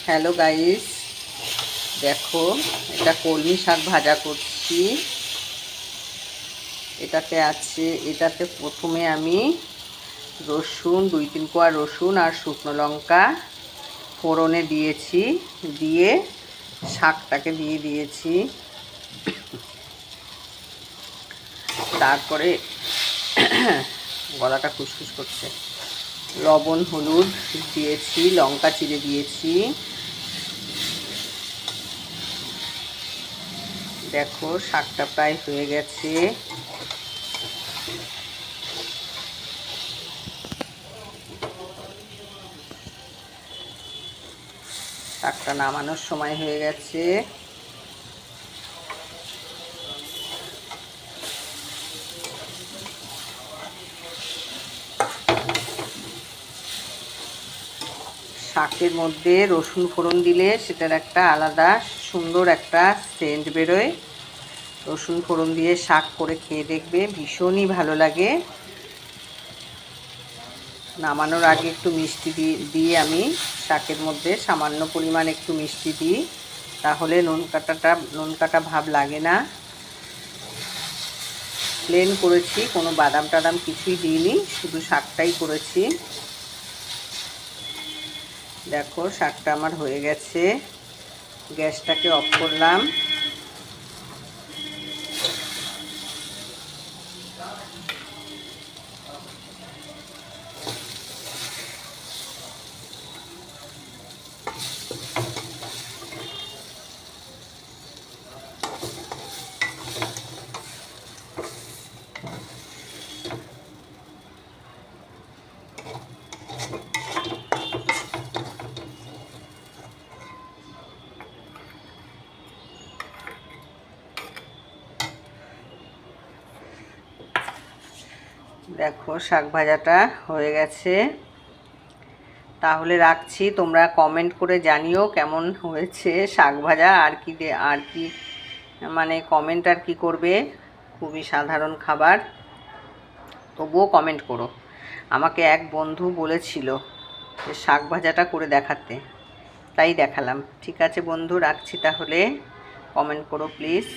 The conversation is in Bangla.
হ্যালো গাইস, দেখো এটা কলমি শাক ভাজা করছি। এটাতে প্রথমে আমি রসুন 2-3 কোয়া রসুন আর শুকনো লঙ্কা ফোড়নে দিয়েছি, দিয়ে শাকটাকে দিয়ে দিয়েছি। তারপরে গলাটা খুসখুস করছে, লবণ হলুদ দিয়েছি, লঙ্কা চিড়ে দিয়েছি। দেখো শাকটা প্রায় হয়ে গেছে। শাকটা নামানোর সময় হয়ে গেছে। শাকের মধ্যে রসুন ফোড়ন দিলে সেটার একটা আলাদা সুন্দর একটা সেন্ট বেরোয়। রসুন ফোড়ন দিয়ে শাক করে খেয়ে দেখবে, ভীষণই ভালো লাগে। নামানোর আগে একটু মিষ্টি দিয়ে আমি শাকের মধ্যে সামান্য পরিমাণ একটু মিষ্টি দিই, তাহলে নুন কাটা ভাব লাগে না। প্লেন করেছি, কোনো বাদাম টাদাম কিছুই দিইনি, শুধু শাকটাই করেছি। দেখো শাকটা আমার হয়ে গেছে, গ্যাসটাকে অফ করলাম। দেখো শাক ভাজাটা হয়ে গেছে, তাহলে রাখছি। তোমরা কমেন্ট করে জানিও কেমন হয়েছে শাক ভাজা। আর কি মানে কমেন্ট আর কি করবে, খুবই সাধারণ খাবার, তবুও কমেন্ট করো। আমাকে এক বন্ধু বলেছিল যে শাক ভাজাটা করে দেখাতে, তাই দেখালাম। ঠিক আছে বন্ধু, রাখছি তাহলে, কমেন্ট করো প্লিজ।